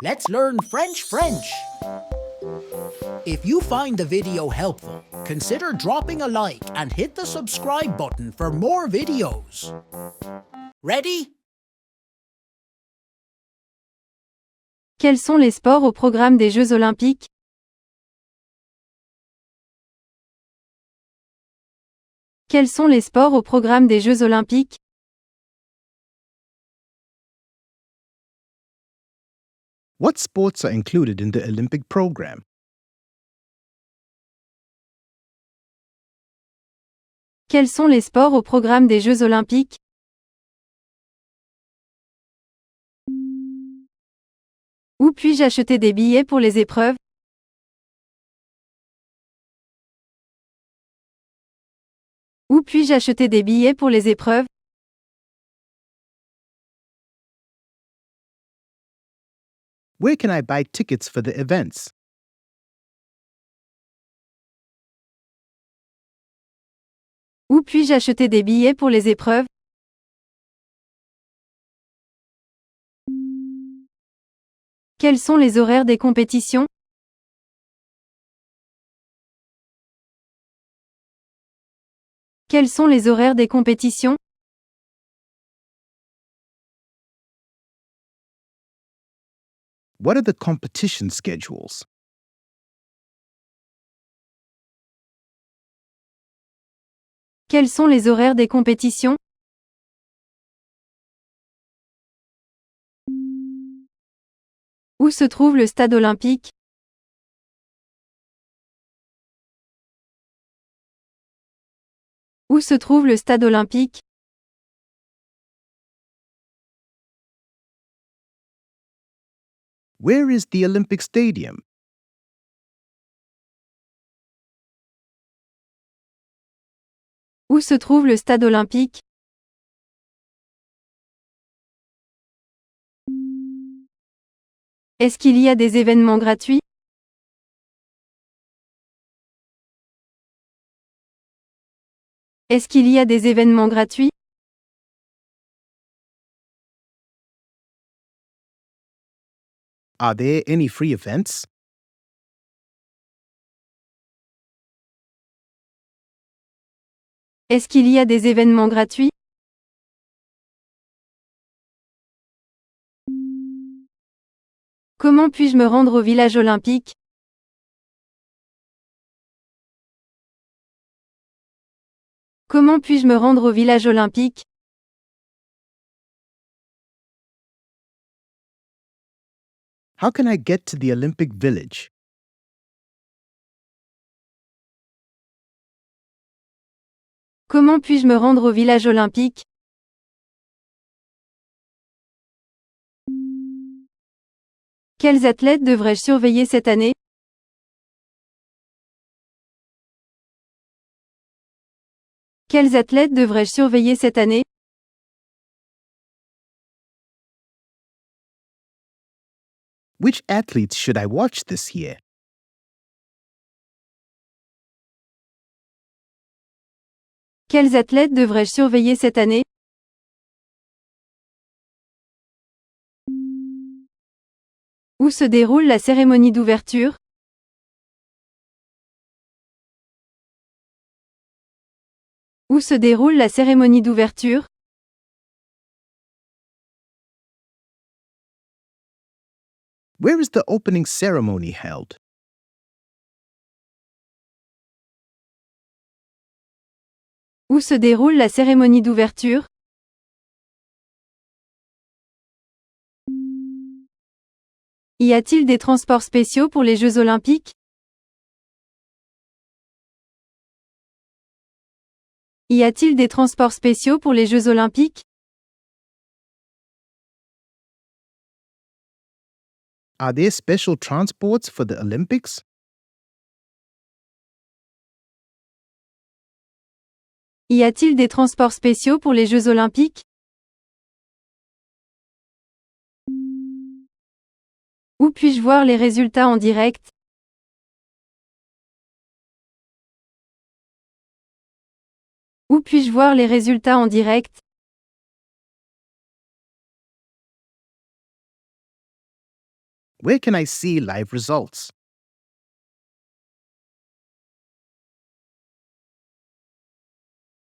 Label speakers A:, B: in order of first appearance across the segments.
A: Let's learn French. If you find the video helpful, consider dropping a like and hit the subscribe button for more videos. Ready?
B: Quels sont les sports au programme des Jeux olympiques? Quels sont les sports au programme des Jeux olympiques?
C: What sports are included in the Olympic program?
B: Quels sont les sports au programme des Jeux olympiques? Où puis-je acheter des billets pour les épreuves? Où puis-je acheter des billets pour les épreuves?
C: Where can I buy tickets for the events?
B: Où puis-je acheter des billets pour les épreuves? Quels sont les horaires des compétitions? Quels sont les horaires des compétitions?
C: What are the competition schedules?
B: Quels sont les horaires des compétitions? Où se trouve le stade olympique? Où se trouve le stade olympique?
C: Where is the Olympic Stadium?
B: Où se trouve le stade olympique? Est-ce qu'il y a des événements gratuits? Est-ce qu'il y a des événements gratuits?
C: Are there any free events?
B: Est-ce qu'il y a des événements gratuits? Comment puis-je me rendre au village olympique? Comment puis-je me rendre au village olympique?
C: How can I get to the Olympic Village?
B: Comment puis-je me rendre au village olympique? Quels athlètes devrais-je surveiller cette année? Quels athlètes devrais-je surveiller cette année?
C: Which athletes should I watch this year?
B: Quels athlètes devrais-je surveiller cette année? Où se déroule la cérémonie d'ouverture? Où se déroule la cérémonie d'ouverture?
C: Where is the opening ceremony held?
B: Où se déroule la cérémonie d'ouverture? Y a-t-il des transports spéciaux pour les Jeux olympiques? Y a-t-il des transports spéciaux pour les Jeux olympiques?
C: Are there special transports for the Olympics?
B: Y a-t-il des transports spéciaux pour les Jeux olympiques? Où puis-je voir les résultats en direct? Où puis-je voir les résultats en direct?
C: Where can I see live results?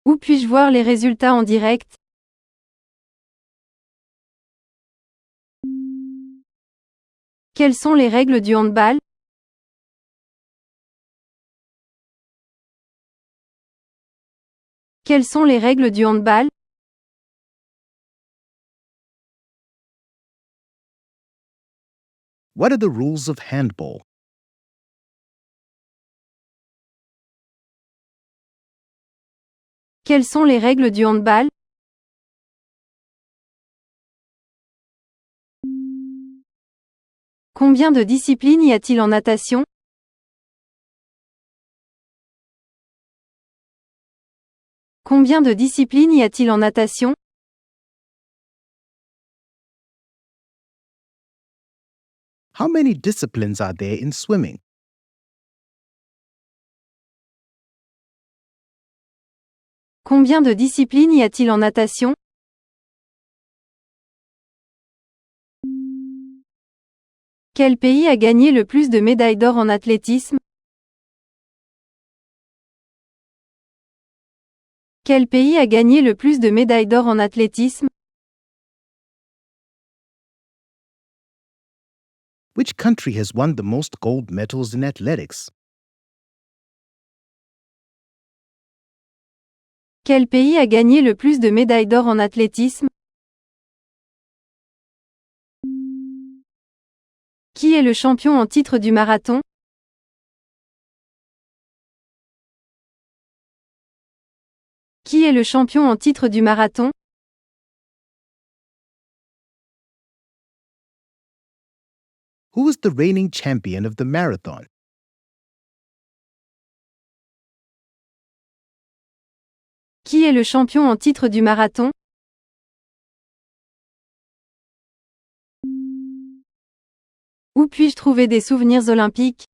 B: Où puis-je voir les résultats en direct? Quelles sont les règles du handball? Quelles sont les règles du handball?
C: What are the rules of handball?
B: Quelles sont les règles du handball? Combien de disciplines y a-t-il en natation? Combien de disciplines y a-t-il en natation?
C: How many disciplines are there in swimming?
B: Combien de disciplines y a-t-il en natation? Quel pays a gagné le plus de médailles d'or en athlétisme? Quel pays a gagné le plus de médailles d'or en athlétisme?
C: Which country has won the most gold medals in athletics?
B: Quel pays a gagné le plus de médailles d'or en athlétisme? Qui est le champion en titre du marathon? Qui est le champion en titre du marathon?
C: Who is the reigning champion of the marathon?
B: Qui est le champion en titre du marathon? Où puis-je trouver des souvenirs olympiques?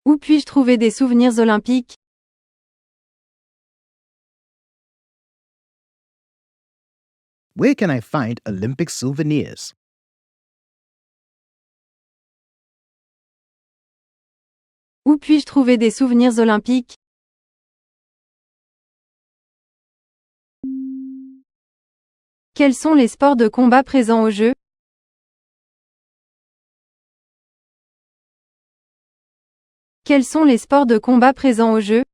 B: Où puis-je trouver des souvenirs olympiques?
C: Where can I find Olympic souvenirs?
B: Où puis-je trouver des souvenirs olympiques? Quels sont les sports de combat présents aux Jeux? Quels sont les sports de combat présents aux Jeux?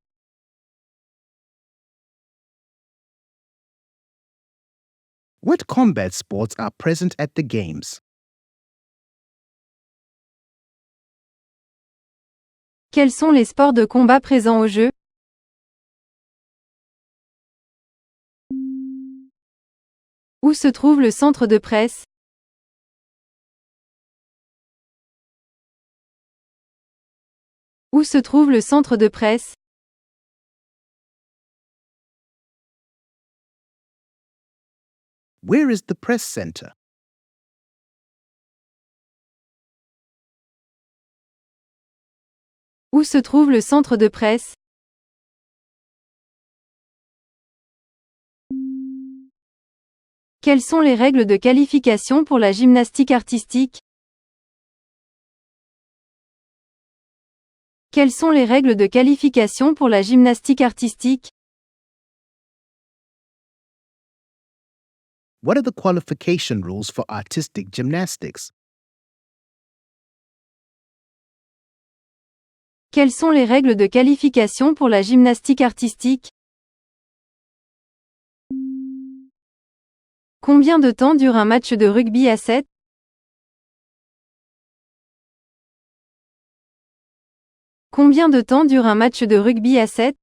C: What combat sports are present at the Games?
B: Quels sont les sports de combat présents aux Jeux? Où se trouve le centre de presse? Où se trouve le centre de presse?
C: Where is the press center?
B: Où se trouve le centre de presse? Quelles sont les règles de qualification pour la gymnastique artistique? Quelles sont les règles de qualification pour la gymnastique artistique?
C: What are the qualification rules for artistic gymnastics?
B: Quelles sont les règles de qualification pour la gymnastique artistique? Combien de temps dure un match de rugby à 7? Combien de temps dure un match de rugby à 7?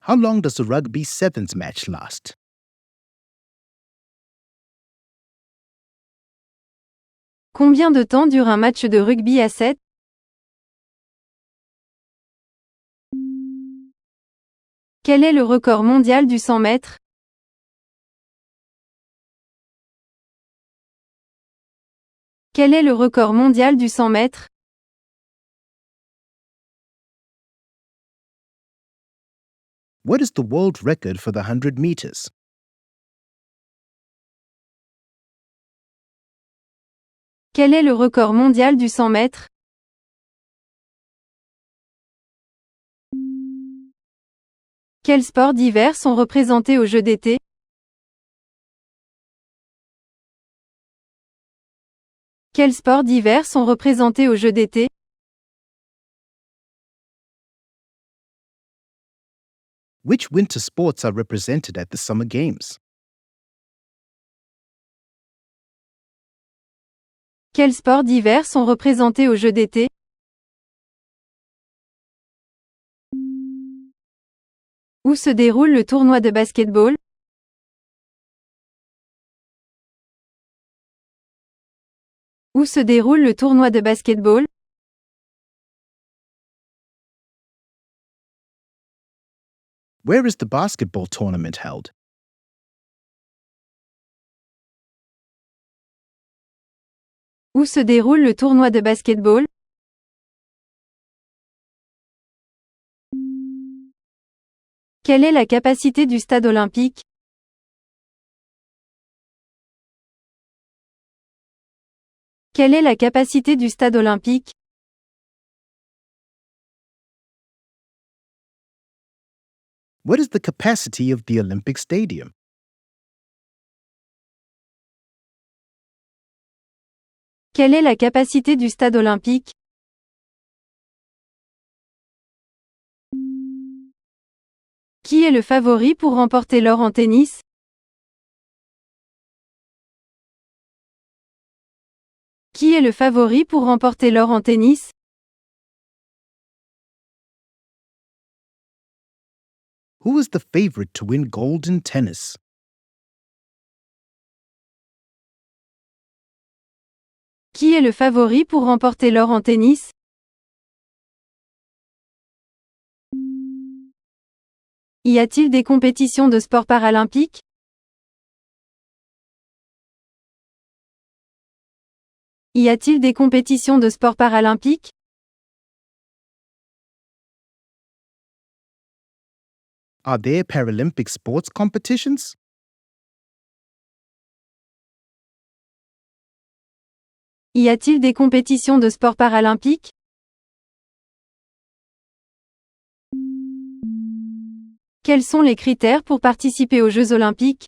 C: How long does a rugby sevens match last?
B: Combien de temps dure un match de rugby à 7? Quel est le record mondial du 100 mètres? Quel est le record mondial du 100 mètres?
C: What is the world record for the 100 meters?
B: Quel est le record mondial du 100 mètres? Quels sports d'hiver sont représentés aux Jeux d'été? Quels sports d'hiver sont représentés aux Jeux d'été?
C: Which winter sports are represented at the Summer Games?
B: Quels sports d'hiver sont représentés aux Jeux d'été? Où se déroule le tournoi de basket-ball? Où se déroule le tournoi de basket-ball?
C: Where is the basketball tournament held?
B: Où se déroule le tournoi de basket-ball? Quelle est la capacité du stade olympique? Quelle est la capacité du stade olympique?
C: What is the capacity of the Olympic Stadium?
B: Quelle est la capacité du stade olympique? Qui est le favori pour remporter l'or en tennis? Qui est le favori pour remporter l'or en tennis?
C: Who is the favorite to win gold in tennis?
B: Qui est le favori pour remporter l'or en tennis? Y a-t-il des compétitions de sport paralympique? Y a-t-il des compétitions de sport paralympique?
C: Are there Paralympic sports competitions?
B: Y a-t-il des compétitions de sport paralympique? Quels sont les critères pour participer aux Jeux olympiques?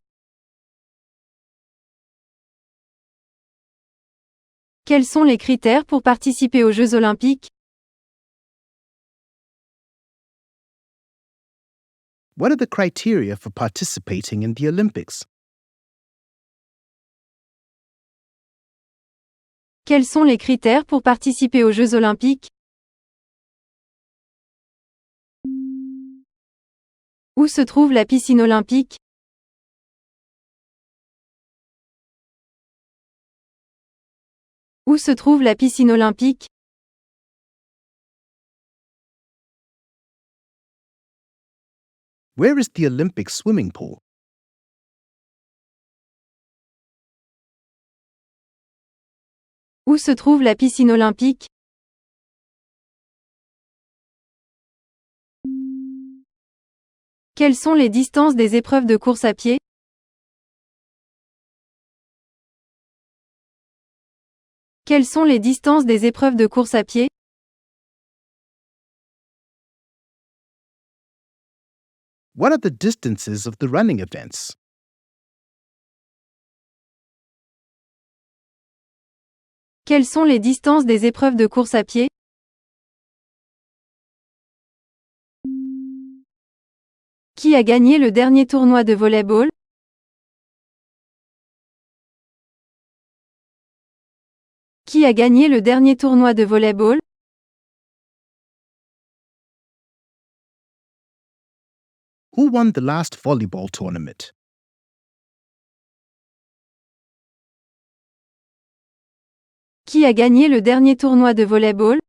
B: Quels sont les critères pour participer aux Jeux olympiques?
C: What are the criteria for participating in the Olympics?
B: Quels sont les critères pour participer aux Jeux olympiques? Où se trouve la piscine olympique? Où se trouve la piscine olympique?
C: Where is the Olympic swimming pool?
B: Où se trouve la piscine olympique? Quelles sont les distances des épreuves de course à pied? Quelles sont les distances des épreuves de course à pied?
C: What are the distances of the running events?
B: Quelles sont les distances des épreuves de course à pied? Qui a gagné le dernier tournoi de volley-ball? Qui a gagné le dernier tournoi de volley-ball?
C: Who won the last volleyball tournament?
B: Qui a gagné le dernier tournoi de volley-ball?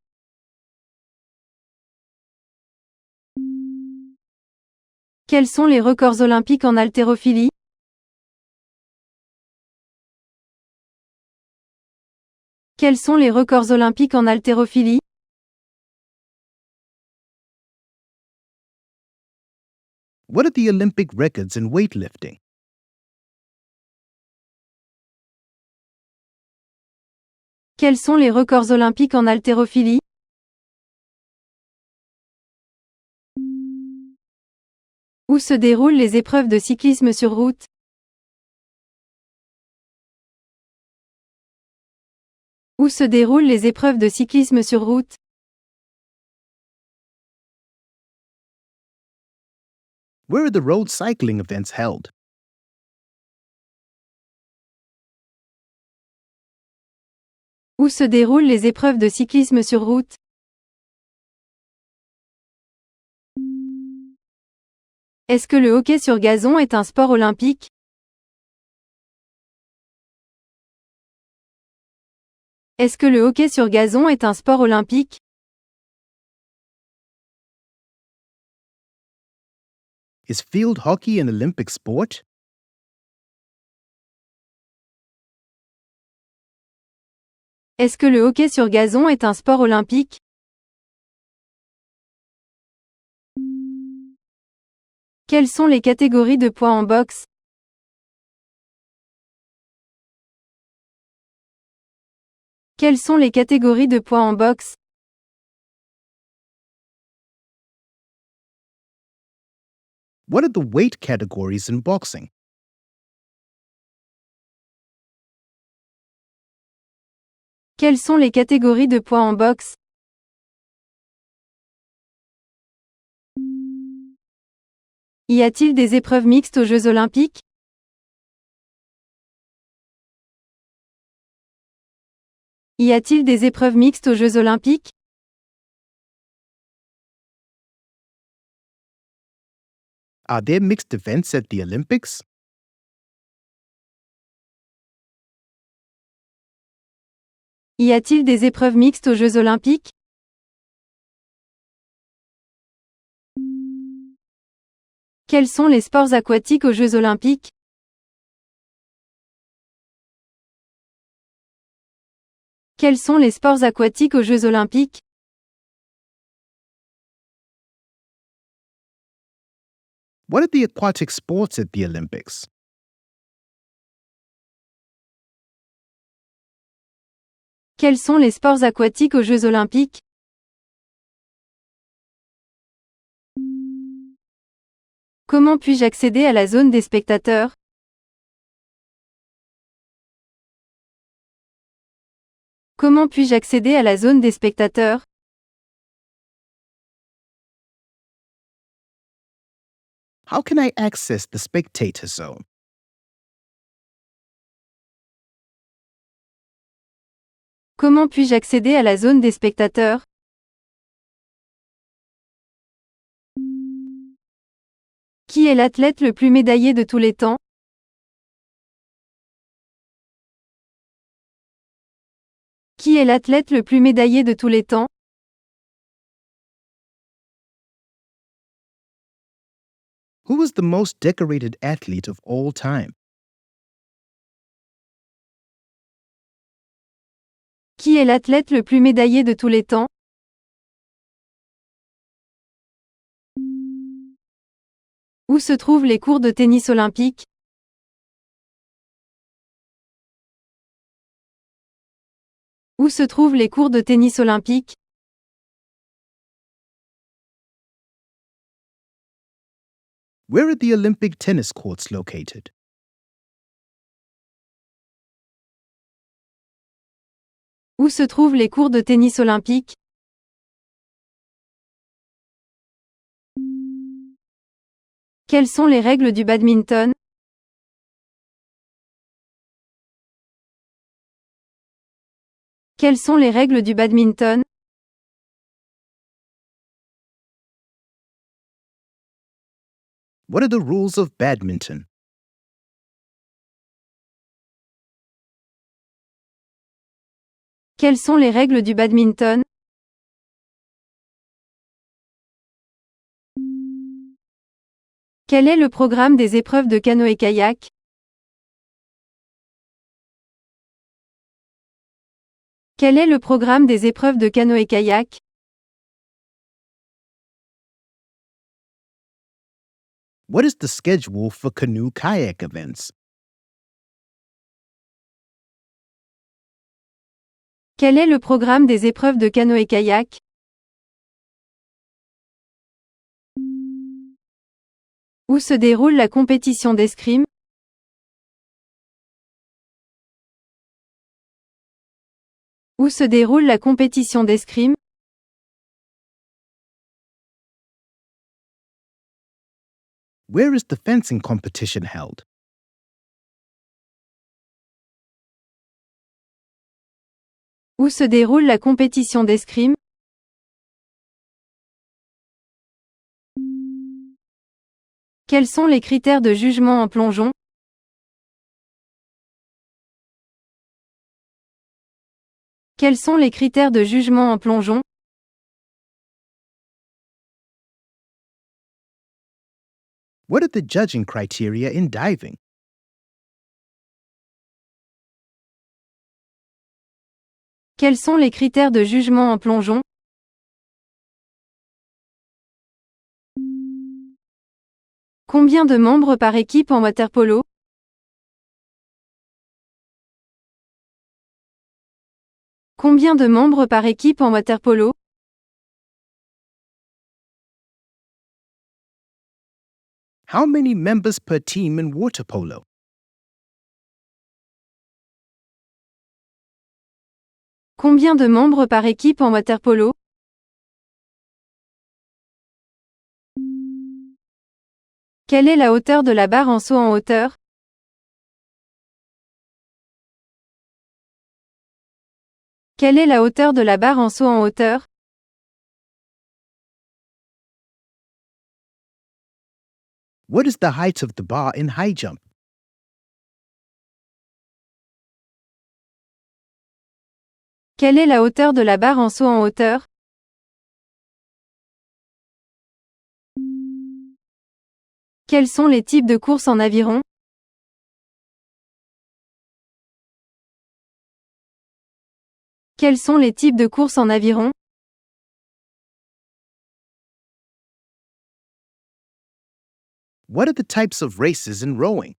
B: Quels sont les records olympiques en haltérophilie? Quels sont les records olympiques en haltérophilie?
C: What are the Olympic records in weightlifting?
B: Quels sont les records olympiques en haltérophilie? Où se déroulent les épreuves de cyclisme sur route? Où se déroulent les épreuves de cyclisme sur route?
C: Where are the road cycling events held?
B: Où se déroulent les épreuves de cyclisme sur route? Est-ce que le hockey sur gazon est un sport olympique? Est-ce que le hockey sur gazon est un sport olympique?
C: Is field hockey an Olympic sport?
B: Est-ce que le hockey sur gazon est un sport olympique? Quelles sont les catégories de poids en boxe? Quelles sont les catégories de poids en boxe?
C: What are the weight categories in boxing?
B: Quelles sont les catégories de poids en boxe? Y a-t-il des épreuves mixtes aux Jeux olympiques? Y a-t-il des épreuves mixtes aux Jeux olympiques?
C: Are there mixed events at the Olympics?
B: Y a-t-il des épreuves mixtes aux Jeux olympiques? Quels sont les sports aquatiques aux Jeux olympiques? Quels sont les sports aquatiques aux Jeux olympiques?
C: What are the aquatic sports at the Olympics?
B: Quels sont les sports aquatiques aux Jeux olympiques? Comment puis-je accéder à la zone des spectateurs? Comment puis-je accéder à la zone des spectateurs?
C: How can I access the spectator zone?
B: Comment puis-je accéder à la zone des spectateurs? Qui est l'athlète le plus médaillé de tous les temps? Qui est l'athlète le plus médaillé de tous les temps?
C: Who is the most decorated athlete of all time?
B: Qui est l'athlète le plus médaillé de tous les temps? Où se trouvent les cours de tennis olympiques? Où se trouvent les cours de tennis olympiques?
C: Where are the Olympic tennis courts located?
B: Où se trouvent les cours de tennis olympiques? Quelles sont les règles du badminton? Quelles sont les règles du badminton?
C: What are the rules of badminton?
B: Quelles sont les règles du badminton? Quel est le programme des épreuves de canoë-kayak? Quel est le programme des épreuves de canoë-kayak?
C: What is the schedule for canoe kayak events?
B: Quel est le programme des épreuves de canoë-kayak? Où se déroule la compétition d'escrime? Où se déroule la compétition d'escrime?
C: Where is the fencing competition held?
B: Où se déroule la compétition d'escrime? Quels sont les critères de jugement en plongeon? Quels sont les critères de jugement en plongeon?
C: What are the judging criteria in diving?
B: Quels sont les critères de jugement en plongeon? Combien de membres par équipe en water-polo? Combien de membres par équipe en water-polo?
C: How many members per team in water polo?
B: Combien de membres par équipe en water-polo? Quelle est la hauteur de la barre en saut en hauteur? Quelle est la hauteur de la barre en saut en hauteur?
C: What is the height of the bar in high jump?
B: Quelle est la hauteur de la barre en saut en hauteur? Quels sont les types de courses en aviron? Quels sont les types de courses en aviron?
C: What are the types of races in rowing?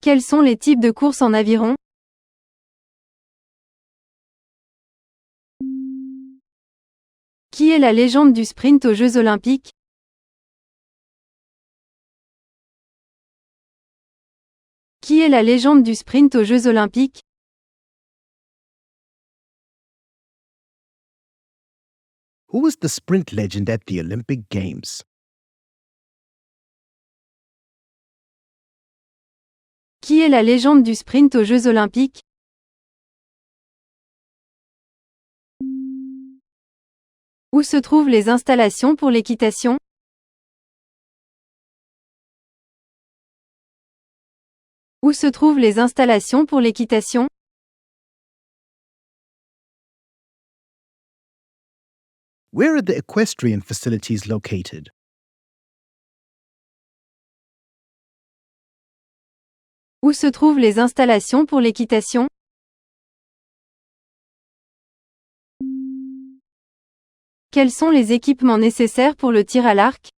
B: Quels sont les types de courses en aviron? Qui est la légende du sprint aux Jeux olympiques? Qui est la légende du sprint aux Jeux olympiques?
C: Who was the sprint legend at the Olympic Games?
B: Qui est la légende du sprint aux Jeux olympiques? Où se trouvent les installations pour l'équitation? Où se trouvent les installations pour l'équitation?
C: Where are the equestrian facilities located?
B: Où se trouvent les installations pour l'équitation? Quels sont les équipements nécessaires pour le tir à l'arc?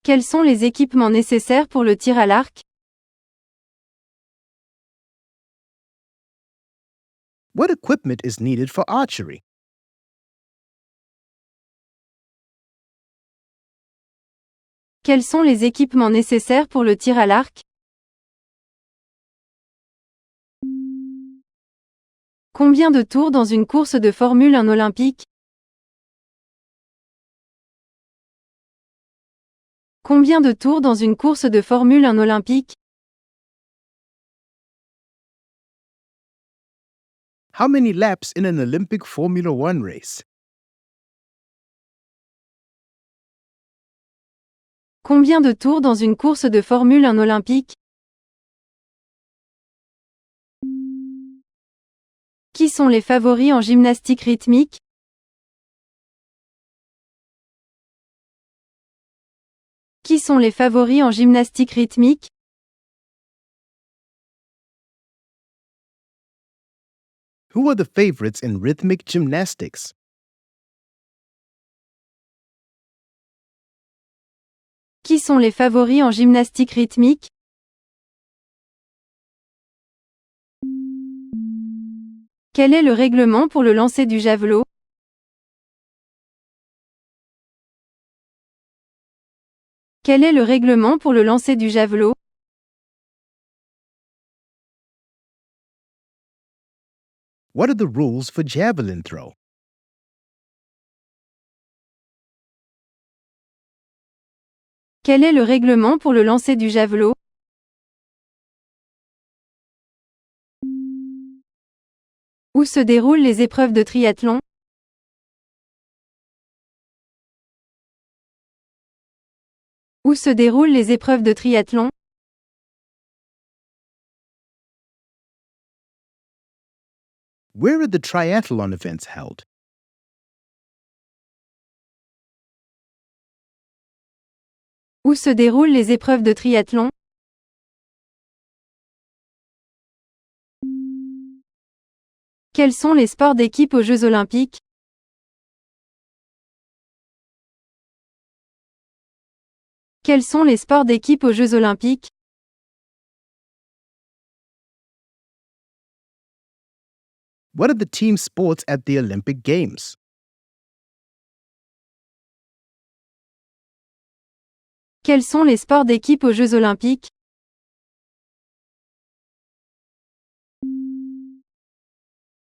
B: Quels sont les équipements nécessaires pour le tir à l'arc?
C: What equipment is needed for archery?
B: Quels sont les équipements nécessaires pour le tir à l'arc? Combien de tours dans une course de Formule 1 olympique? Combien de tours dans une course de Formule 1 olympique?
C: How many laps in an Olympic Formula One race?
B: Combien de tours dans une course de Formule 1 olympique? Qui sont les favoris en gymnastique rythmique? Qui sont les favoris en gymnastique rythmique?
C: Who are the favorites in rhythmic gymnastics?
B: Qui sont les favoris en gymnastique rythmique? Quel est le règlement pour le lancer du javelot? Quel est le règlement pour le lancer du javelot?
C: What are the rules for javelin throw?
B: Quel est le règlement pour le lancer du javelot? Où se déroulent les épreuves de triathlon? Où se déroulent les épreuves de triathlon?
C: Where are the triathlon events held?
B: Où se déroulent les épreuves de triathlon? Quels sont les sports d'équipe aux Jeux olympiques? Quels sont les sports d'équipe aux Jeux olympiques?
C: What are the team sports at the Olympic Games?
B: Quels sont les sports d'équipe aux Jeux olympiques?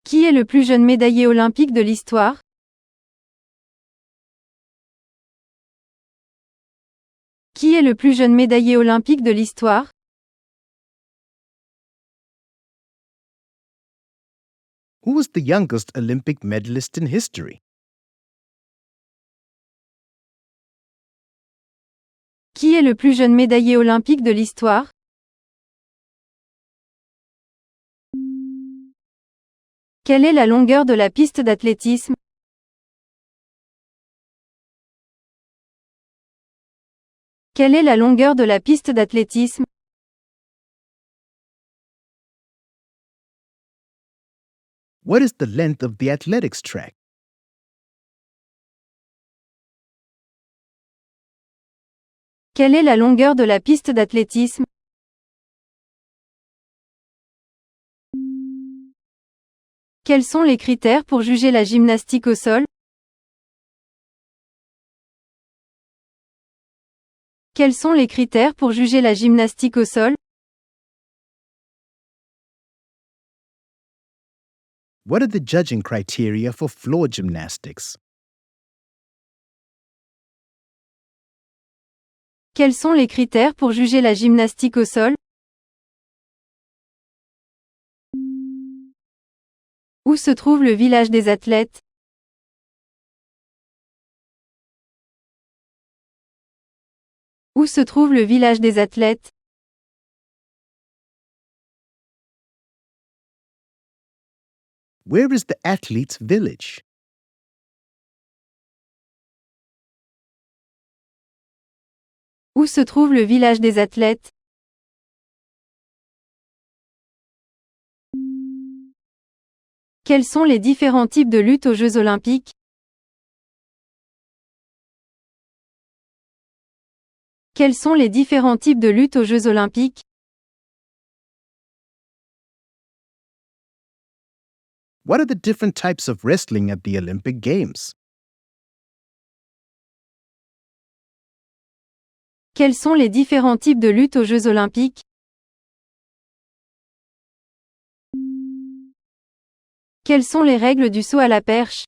B: Qui est le plus jeune médaillé olympique de l'histoire? Qui est le plus jeune médaillé olympique de l'histoire?
C: Who was the youngest Olympic medalist in history?
B: Qui est le plus jeune médaillé olympique de l'histoire? Quelle est la longueur de la piste d'athlétisme? Quelle est la longueur de la piste d'athlétisme?
C: What is the length of the athletics track?
B: Quelle est la longueur de la piste d'athlétisme? Quels sont les critères pour juger la gymnastique au sol? Quels sont les critères pour juger la gymnastique au sol?
C: What are the judging criteria for floor gymnastics?
B: Quels sont les critères pour juger la gymnastique au sol? Où se trouve le village des athlètes? Où se trouve le village des athlètes?
C: Where is the athletes' village?
B: Où se trouve le village des athlètes? Quels sont les différents types de lutte aux Jeux olympiques? Quels sont les différents types de lutte aux Jeux olympiques?
C: What are the different types of wrestling at the Olympic Games?
B: Quels sont les différents types de lutte aux Jeux olympiques? Quelles sont les règles du saut à la perche?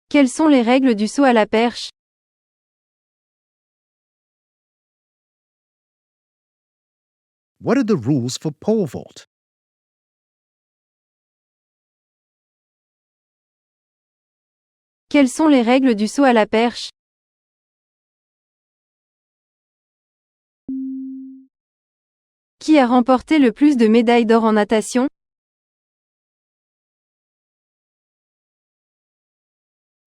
B: Quelles sont les règles du saut à la perche?
C: What are the rules for pole vault?
B: Quelles sont les règles du saut à la perche? Qui a remporté le plus de médailles d'or en natation?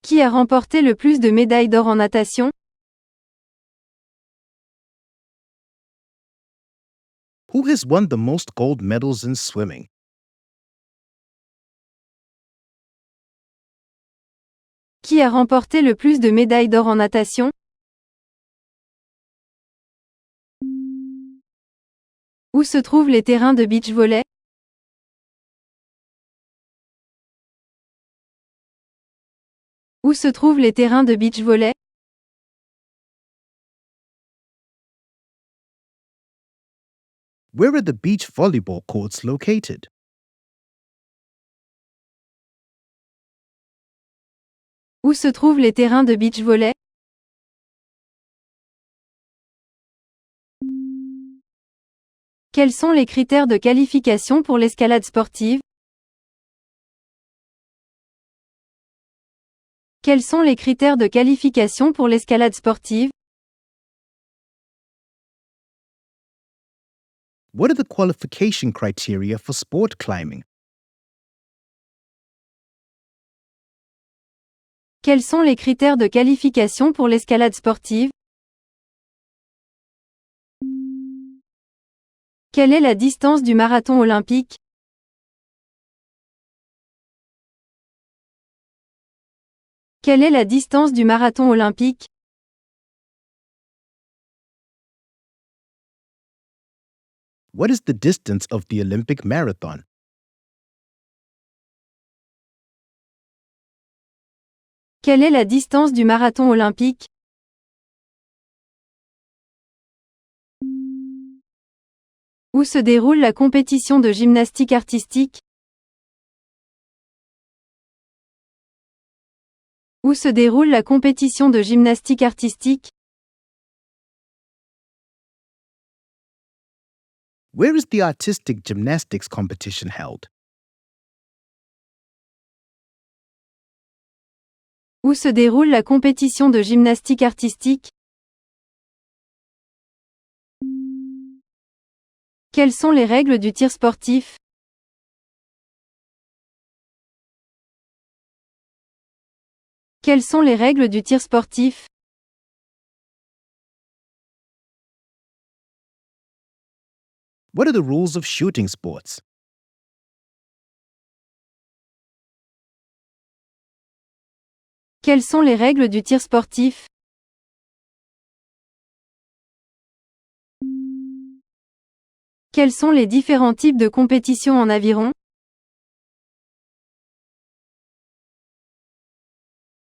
B: Qui a remporté le plus de médailles d'or en natation?
C: Who has won the most gold medals in swimming?
B: Qui a remporté le plus de médailles d'or en natation? Où se trouvent les terrains de beach volley? Où se trouvent les terrains de beach volley?
C: Where are the beach volleyball courts located?
B: Où se trouvent les terrains de beach volley? Quels sont les critères de qualification pour l'escalade sportive? Quels sont les critères de qualification pour l'escalade sportive?
C: What are the qualification criteria for sport climbing?
B: Quels sont les critères de qualification pour l'escalade sportive? Quelle est la distance du marathon olympique? Quelle est la distance du marathon olympique?
C: What is the distance of the Olympic marathon?
B: Quelle est la distance du marathon olympique? Où se déroule la compétition de gymnastique artistique? Où se déroule la compétition de gymnastique artistique?
C: Where is the artistic gymnastics competition held?
B: Où se déroule la compétition de gymnastique artistique? Quelles sont les règles du tir sportif? Quelles sont les règles du tir sportif?
C: What are the rules of shooting sports?
B: Quelles sont les règles du tir sportif? Quels sont les différents types de compétitions en aviron?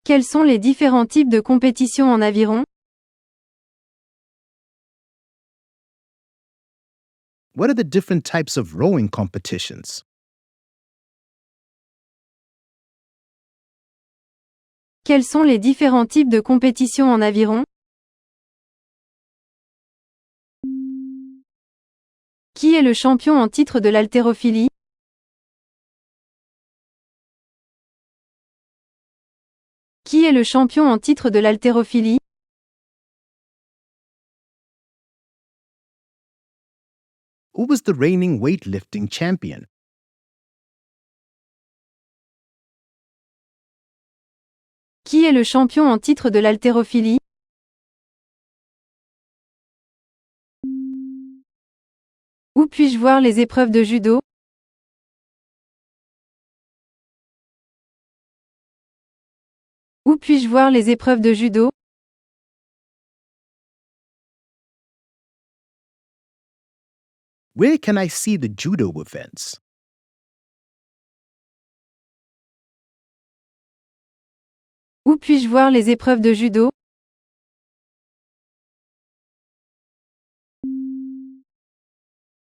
B: Quels sont les différents types de compétitions en aviron?
C: What are the different types of rowing competitions?
B: Quels sont les différents types de compétitions en aviron? Qui est le champion en titre de l'haltérophilie? Qui est le champion en titre de l'haltérophilie?
C: Who was the reigning weightlifting champion?
B: Qui est le champion en titre de l'haltérophilie? Où puis-je voir les épreuves de judo? Où puis-je voir les épreuves de judo?
C: Where can I see the judo events?
B: Où puis-je voir les épreuves de judo?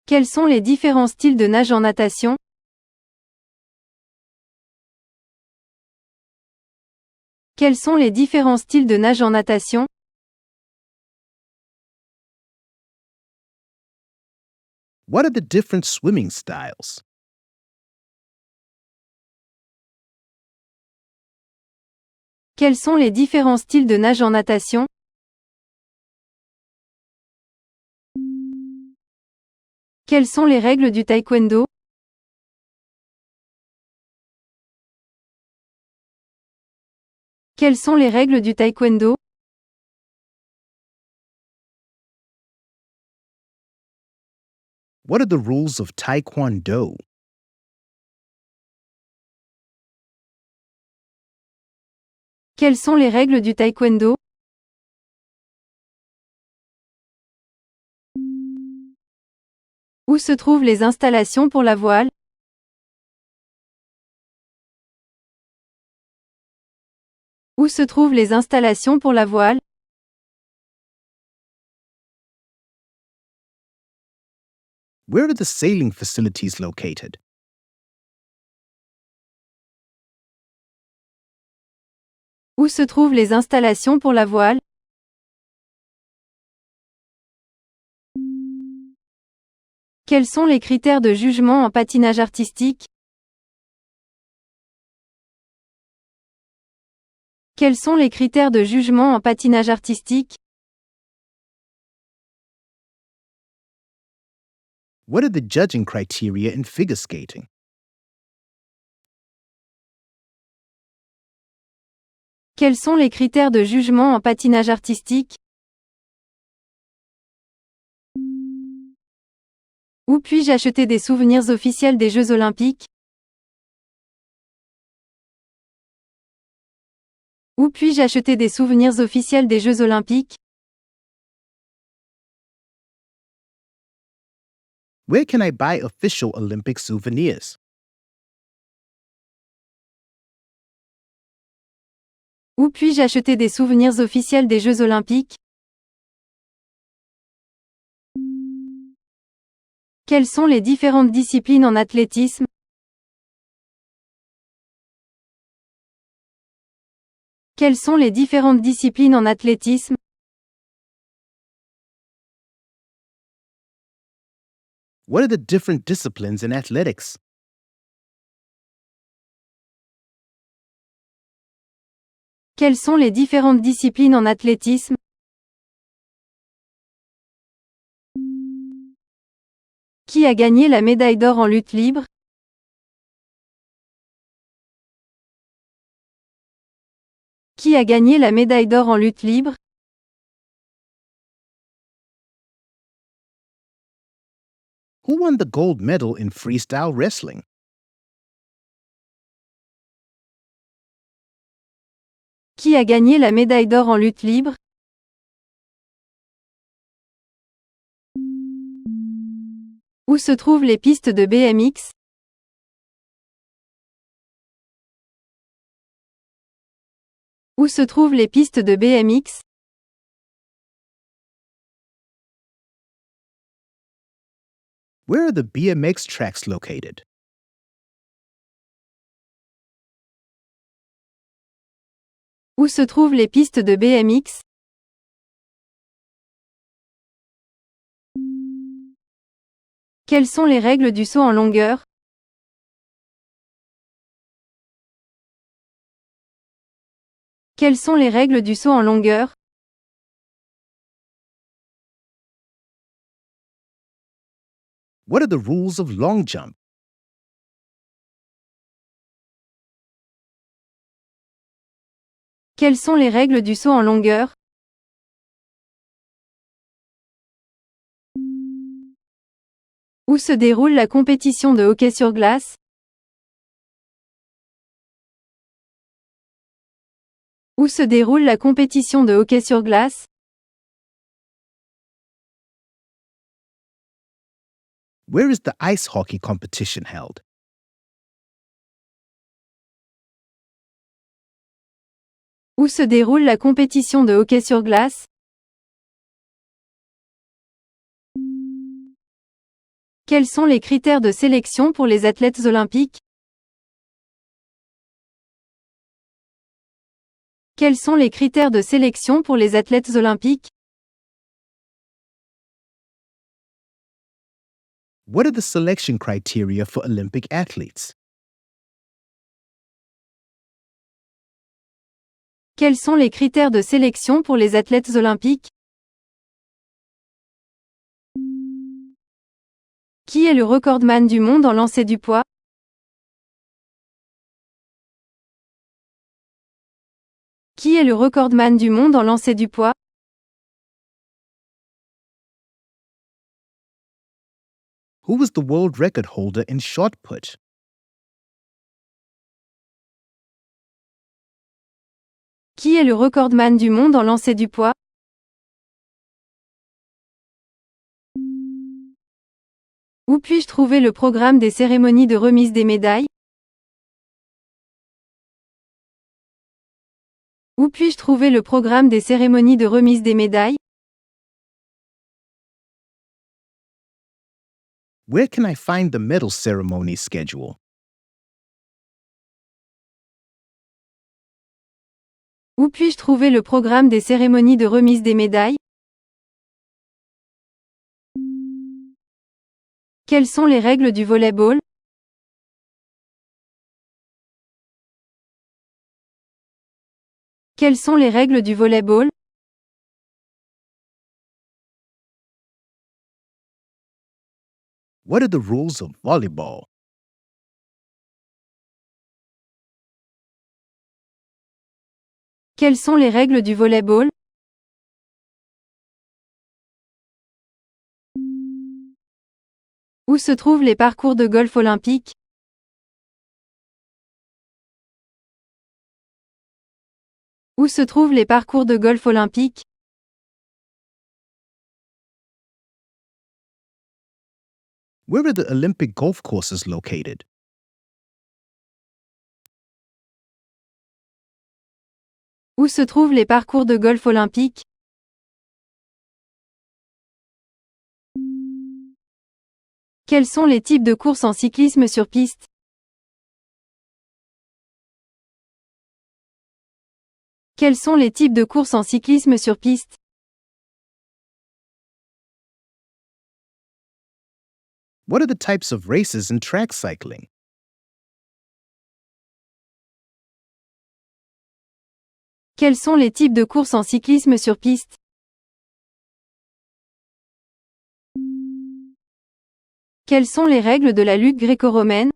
B: Quels sont les différents styles de nage en natation? Quels sont les différents styles de nage en natation?
C: What are the different swimming styles?
B: Quels sont les différents styles de nage en natation? Quelles sont les règles du taekwondo? Quelles sont les règles du taekwondo?
C: What are the rules of Taekwondo?
B: Quelles sont les règles du taekwondo? Où se trouvent les installations pour la voile? Où se trouvent les installations pour la voile?
C: Where are the sailing facilities located?
B: Où se trouvent les installations pour la voile? Quels sont les critères de jugement en patinage artistique? Quels sont les critères de jugement en patinage artistique?
C: What are the judging criteria in figure skating?
B: Quels sont les critères de jugement en patinage artistique? Où puis-je acheter des souvenirs officiels des Jeux olympiques? Où puis-je acheter des souvenirs officiels des Jeux olympiques?
C: Where can I buy official Olympic souvenirs?
B: Où puis-je acheter des souvenirs officiels des Jeux olympiques? Quelles sont les différentes disciplines en athlétisme? Quelles sont les différentes disciplines en athlétisme?
C: What are the different disciplines in athletics?
B: Quelles sont les différentes disciplines en athlétisme? Qui a gagné la médaille d'or en lutte libre? Qui a gagné la médaille d'or en lutte libre?
C: Who won the gold medal in freestyle wrestling?
B: Qui a gagné la médaille d'or en lutte libre? Où se trouvent les pistes de BMX? Où se trouvent les pistes de BMX?
C: Where are the BMX tracks located?
B: Où se trouvent les pistes de BMX? Quelles sont les règles du saut en longueur? Quelles sont les règles du saut en longueur?
C: What are the rules of long jump?
B: Quelles sont les règles du saut en longueur? Où se déroule la compétition de hockey sur glace? Où se déroule la compétition de hockey sur glace?
C: Where is the ice hockey competition held?
B: Où se déroule la compétition de hockey sur glace? Quels sont les critères de sélection pour les athlètes olympiques? Quels sont les critères de sélection pour les athlètes olympiques?
C: What are the selection criteria for Olympic athletes?
B: Quels sont les critères de sélection pour les athlètes olympiques? Qui est le recordman du monde en lancer du poids? Qui est le recordman du monde en lancer du poids?
C: Who was the world record holder in shot put?
B: Qui est le recordman du monde en lancer du poids? Où puis-je trouver le programme des cérémonies de remise des médailles? Où puis-je trouver le programme des cérémonies de remise des médailles?
C: Where can I find the medal ceremony schedule?
B: Où puis-je trouver le programme des cérémonies de remise des médailles? Quelles sont les règles du volley-ball? Quelles sont les règles du volley-ball?
C: What are the rules of volleyball?
B: Quelles sont les règles du volley-ball? Où se trouvent les parcours de golf olympiques? Où se trouvent les parcours de golf olympiques?
C: Where are the Olympic golf courses located?
B: Où se trouvent les parcours de golf olympiques? Quels sont les types de courses en cyclisme sur piste? Quels sont les types de courses en cyclisme sur piste?
C: What are the types of races in track cycling?
B: Quels sont les types de courses en cyclisme sur piste? Quelles sont les règles de la lutte gréco-romaine?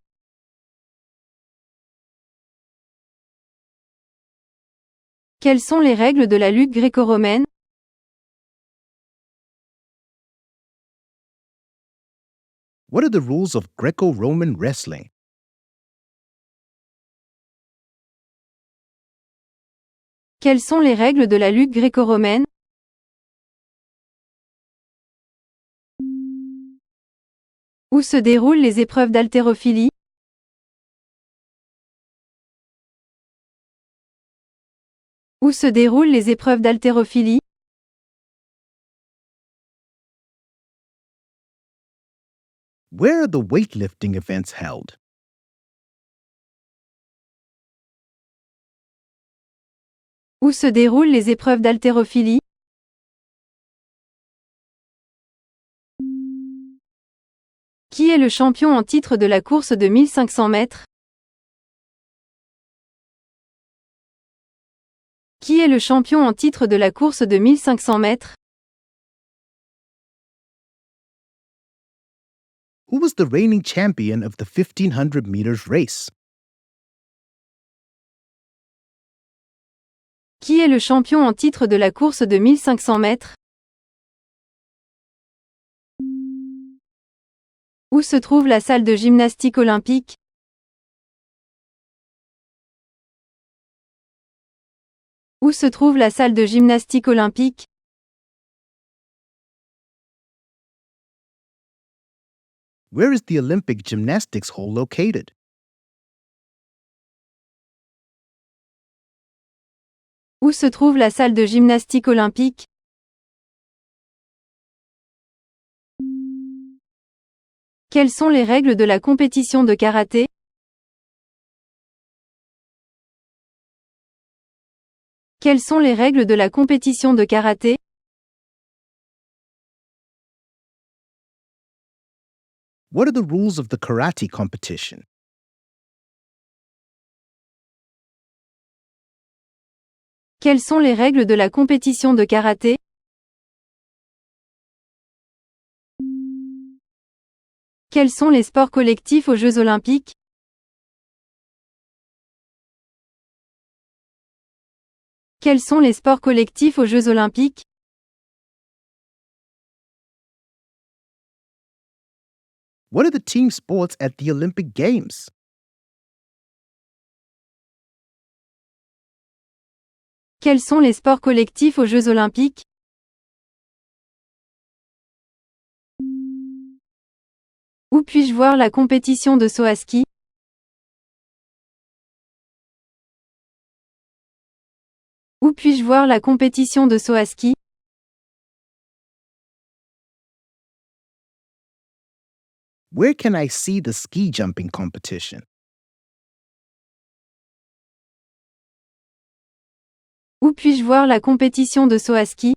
B: Quelles sont les règles de la lutte gréco-romaine?
C: What are the rules of Greco-Roman wrestling?
B: Quelles sont les règles de la lutte gréco-romaine? Où se déroulent les épreuves d'haltérophilie? Où se déroulent les épreuves d'haltérophilie?
C: Where are the weightlifting events held?
B: Où se déroulent les épreuves d'haltérophilie? Qui est le champion en titre de la course de 1500 mètres? Qui est le champion en titre de la course de 1500 mètres?
C: Who was the reigning champion of the 1500 meters race?
B: Qui est le champion en titre de la course de 1500 mètres? Où se trouve la salle de gymnastique olympique? Où se trouve la salle de gymnastique olympique?
C: Where is the Olympic gymnastics hall located?
B: Où se trouve la salle de gymnastique olympique? Quelles sont les règles de la compétition de karaté? Quelles sont les règles de la compétition de karaté?
C: What are the rules of the karate competition?
B: Quelles sont les règles de la compétition de karaté? Quels sont les sports collectifs aux Jeux olympiques? Quels sont les sports collectifs aux Jeux olympiques?
C: What are the team sports at the Olympic Games?
B: Quels sont les sports collectifs aux Jeux olympiques? Où puis-je voir la compétition de saut à ski? Où puis-je voir la compétition de saut à ski?
C: Where can I see the ski jumping competition?
B: Où puis-je voir la compétition de saut à ski?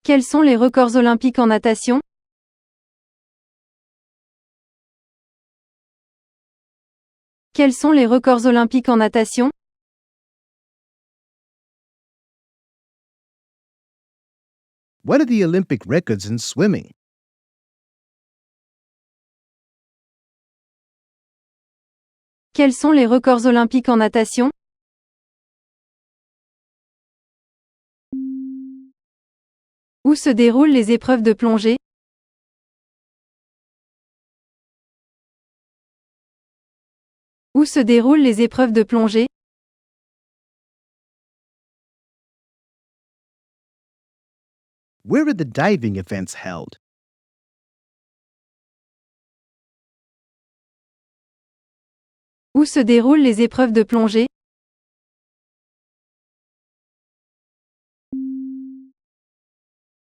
B: Quels sont les records olympiques en natation? Quels sont les records olympiques en natation?
C: What are the Olympic records in swimming?
B: Quels sont les records olympiques en natation? Où se déroulent les épreuves de plongée? Où se déroulent les épreuves de plongée?
C: Where are the diving events held?
B: Où se déroulent les épreuves de plongée?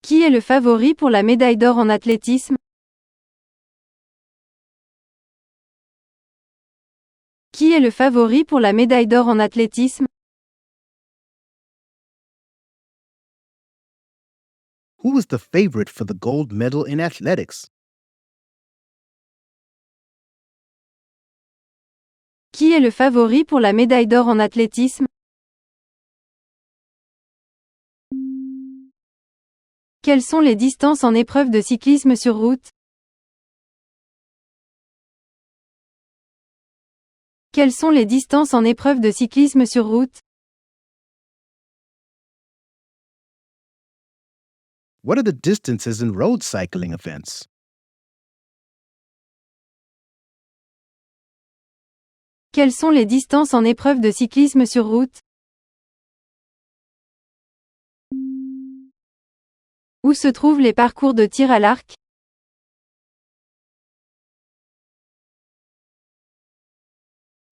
B: Qui est le favori pour la médaille d'or en athlétisme? Qui est le favori pour la médaille d'or en athlétisme?
C: Who was the favorite for the gold medal in athletics?
B: Qui est le favori pour la médaille d'or en athlétisme? Quelles sont les distances en épreuve de cyclisme sur route? Quelles sont les distances en épreuve de cyclisme sur route?
C: What are the distances in road cycling events?
B: Quelles sont les distances en épreuve de cyclisme sur route? Où se trouvent les parcours de tir à l'arc?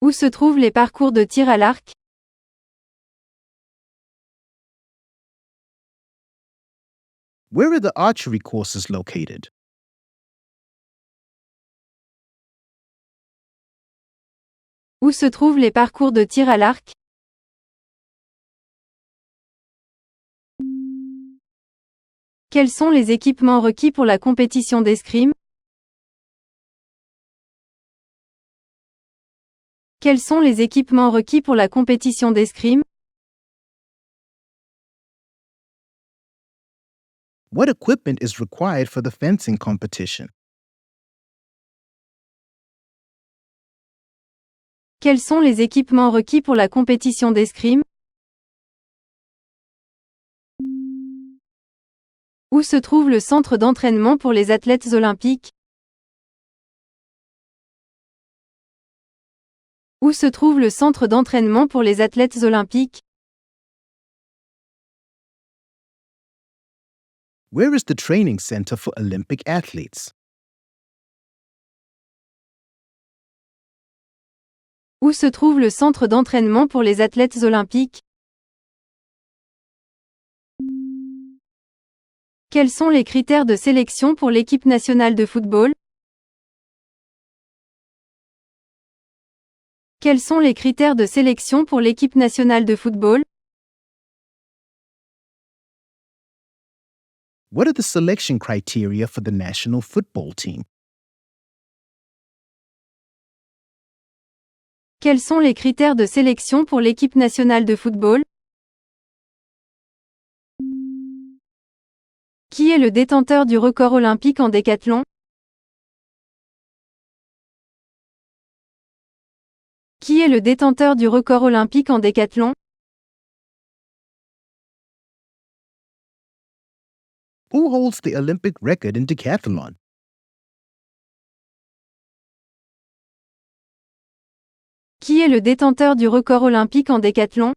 B: Où se trouvent les parcours de tir à l'arc?
C: Where are the archery courses located?
B: Où se trouvent les parcours de tir à l'arc? Quels sont les équipements requis pour la compétition d'escrime? Quels sont les équipements requis pour la compétition d'escrime?
C: What equipment is required for the fencing competition?
B: Quels sont les équipements requis pour la compétition d'escrime? Où se trouve le centre d'entraînement pour les athlètes olympiques? Où se trouve le centre d'entraînement pour les athlètes olympiques?
C: Where is the training center for Olympic athletes?
B: Où se trouve le centre d'entraînement pour les athlètes olympiques? Quels sont les critères de sélection pour l'équipe nationale de football? Quels sont les critères de sélection pour l'équipe nationale de football?
C: What are the selection criteria for the national football team?
B: Quels sont les critères de sélection pour l'équipe nationale de football? Qui est le détenteur du record olympique en décathlon? Qui est le détenteur du record olympique en décathlon?
C: Who holds the Olympic record in decathlon?
B: Qui est le détenteur du record olympique en décathlon?